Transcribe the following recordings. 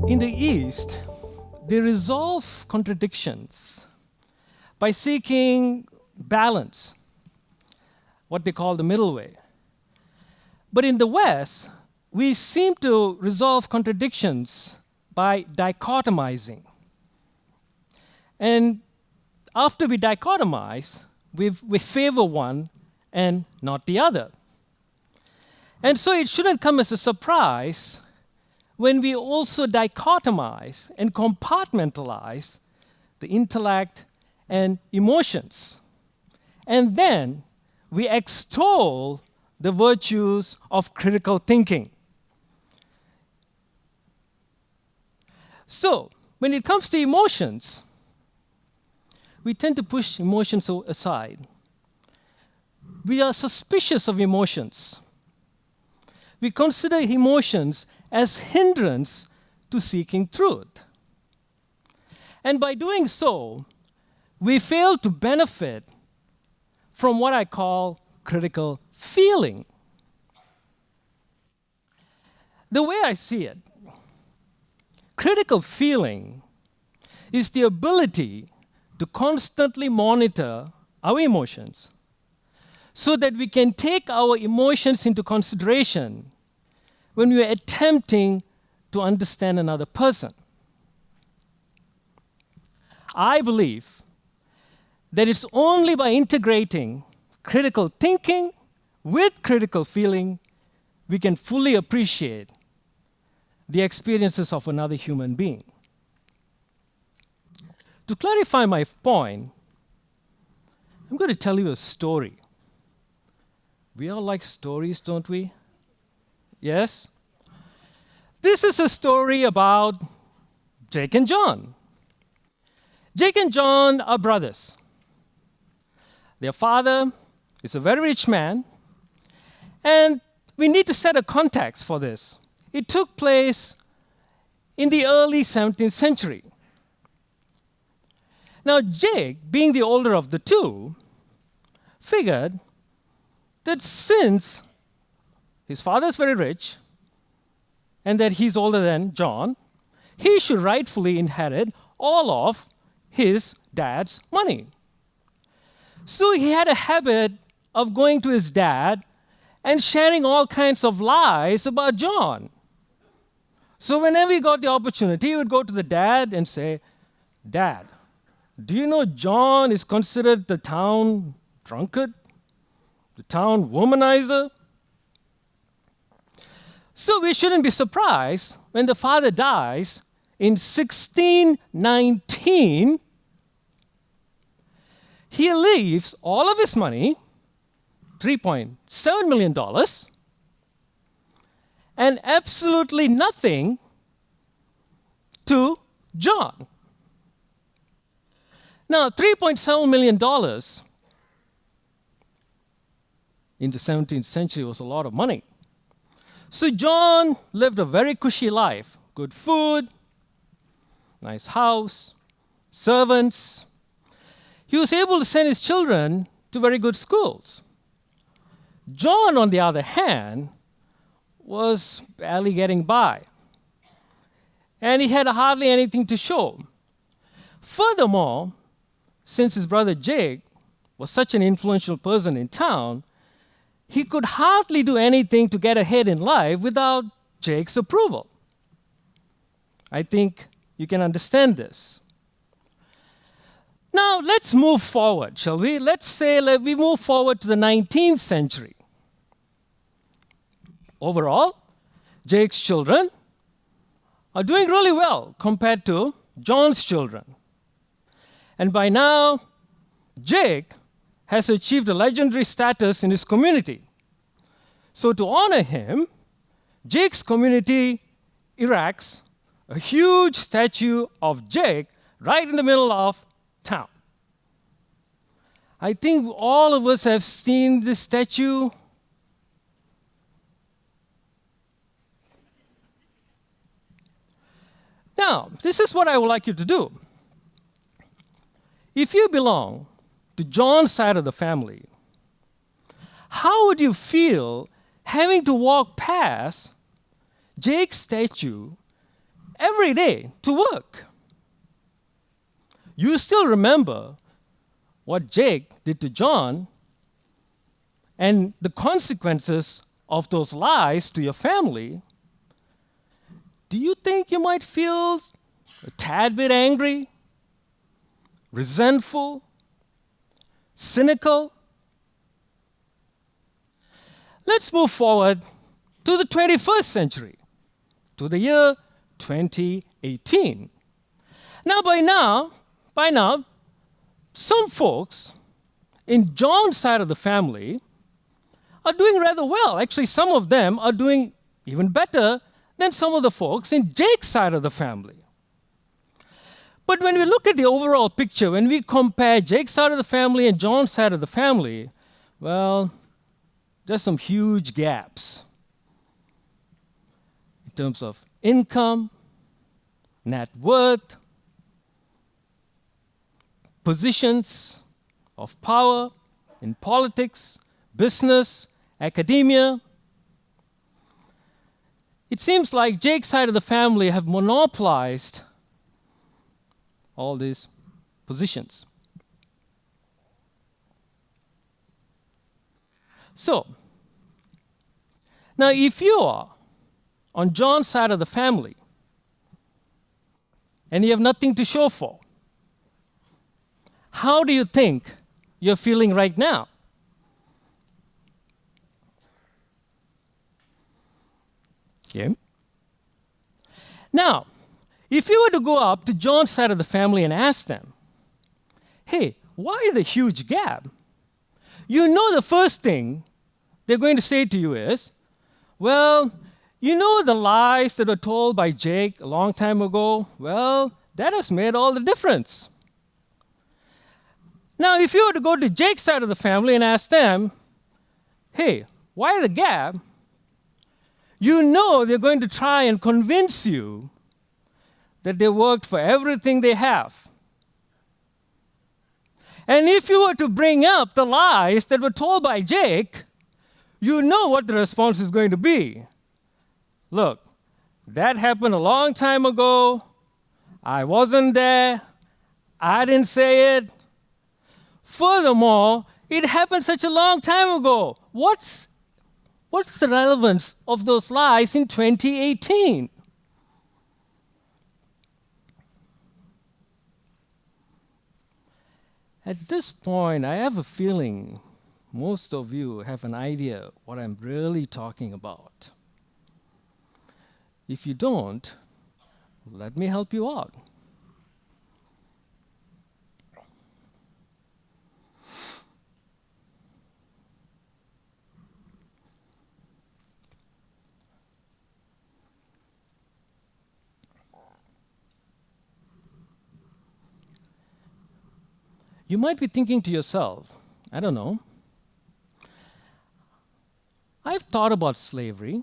In the East, they resolve contradictions by seeking balance, what they call the middle way. But in the West, we seem to resolve contradictions by dichotomizing. And after we dichotomize, we favor one and not the other. And so it shouldn't come as a surprise when we also dichotomize and compartmentalize the intellect and emotions. And then we extol the virtues of critical thinking. So, when it comes to emotions, we tend to push emotions aside. We are suspicious of emotions. We consider emotions as hindrance to seeking truth. And by doing so, we fail to benefit from what I call critical feeling. The way I see it, critical feeling is the ability to constantly monitor our emotions so that we can take our emotions into consideration when we are attempting to understand another person. I believe that it's only by integrating critical thinking with critical feeling we can fully appreciate the experiences of another human being. To clarify my point, I'm going to tell you a story. We all like stories, don't we? Yes? This is a story about Jake and John. Jake and John are brothers. Their father is a very rich man, and we need to set a context for this. It took place in the early 17th century. Now, Jake, being the older of the two, figured that since his father is very rich and that he's older than John, he should rightfully inherit all of his dad's money. So he had a habit of going to his dad and sharing all kinds of lies about John. So whenever he got the opportunity, he would go to the dad and say, "Dad, do you know John is considered the town drunkard? The town womanizer?" So we shouldn't be surprised when the father dies in 1619. He leaves all of his money, $3.7 million, and absolutely nothing to John. Now, $3.7 million in the 17th century was a lot of money. So John lived a very cushy life. Good food, nice house, servants. He was able to send his children to very good schools. John, on the other hand, was barely getting by. And he had hardly anything to show. Furthermore, since his brother Jake was such an influential person in town, he could hardly do anything to get ahead in life without Jake's approval. I think you can understand this. Now, let's move forward, shall we? Let's say we move forward to the 19th century. Overall, Jake's children are doing really well compared to John's children. And by now, Jake has achieved a legendary status in his community. So to honor him, Jake's community erects a huge statue of Jake right in the middle of town. I think all of us have seen this statue. Now, this is what I would like you to do. If you belong to John's side of the family, how would you feel having to walk past Jake's statue every day to work. You still remember what Jake did to John and the consequences of those lies to your family. Do you think you might feel a tad bit angry, resentful, cynical? Let's move forward to the 21st century, to the year 2018. By now, some folks in John's side of the family are doing rather well. Actually, some of them are doing even better than some of the folks in Jake's side of the family. But when we look at the overall picture, when we compare Jake's side of the family and John's side of the family, well, there's some huge gaps in terms of income, net worth, positions of power in politics, business, academia. It seems like Jake's side of the family have monopolized all these positions. So, now if you are on John's side of the family and you have nothing to show for, how do you think you're feeling right now? Okay. Now, if you were to go up to John's side of the family and ask them, hey, why the huge gap? You know the first thing they're going to say to you is, well, you know the lies that were told by Jake a long time ago? Well, that has made all the difference. Now, if you were to go to Jake's side of the family and ask them, hey, why the gap? You know they're going to try and convince you that they worked for everything they have. And if you were to bring up the lies that were told by Jake, you know what the response is going to be. Look, that happened a long time ago. I wasn't there. I didn't say it. Furthermore, it happened such a long time ago. What's the relevance of those lies in 2018? At this point, I have a feeling most of you have an idea what I'm really talking about. If you don't, let me help you out. You might be thinking to yourself, I don't know, I've thought about slavery,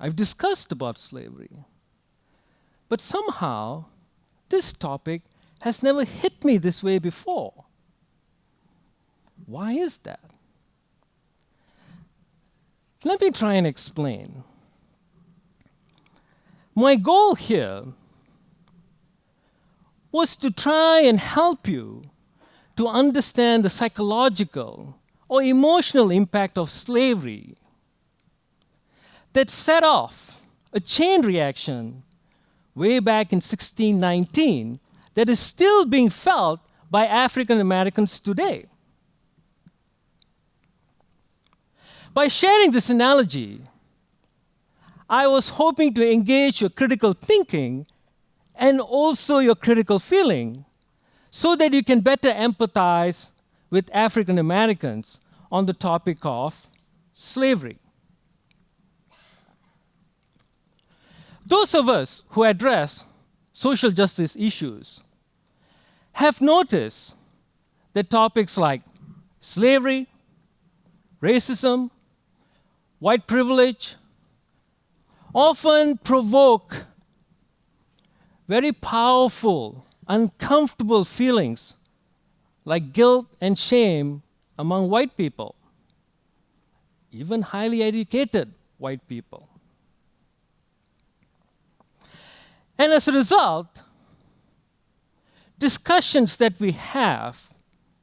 I've discussed about slavery, but somehow this topic has never hit me this way before. Why is that? Let me try and explain. My goal here was to try and help you to understand the psychological or emotional impact of slavery that set off a chain reaction way back in 1619 that is still being felt by African Americans today. By sharing this analogy, I was hoping to engage your critical thinking and also your critical feeling so that you can better empathize with African Americans on the topic of slavery. Those of us who address social justice issues have noticed that topics like slavery, racism, white privilege often provoke very powerful, uncomfortable feelings like guilt and shame among white people, even highly educated white people. And as a result, discussions that we have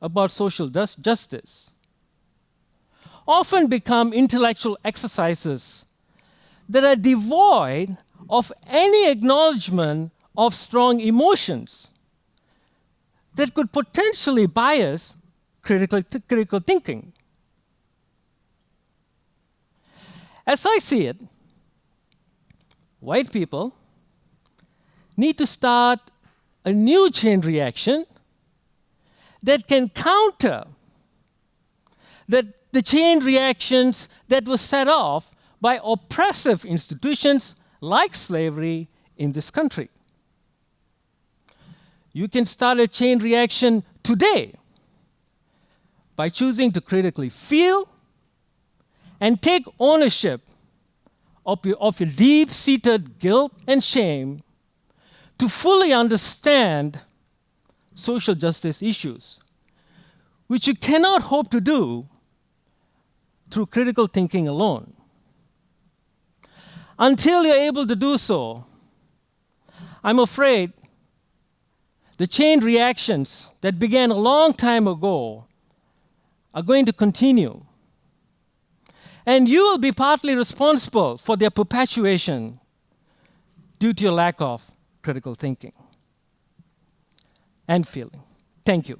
about social justice often become intellectual exercises that are devoid of any acknowledgement of strong emotions that could potentially bias critical thinking. As I see it, white people need to start a new chain reaction that can counter the chain reactions that were set off by oppressive institutions like slavery in this country. You can start a chain reaction today by choosing to critically feel and take ownership of your deep-seated guilt and shame to fully understand social justice issues, which you cannot hope to do through critical thinking alone. Until you're able to do so, I'm afraid the chain reactions that began a long time ago are going to continue. And you will be partly responsible for their perpetuation due to your lack of critical thinking and feeling. Thank you.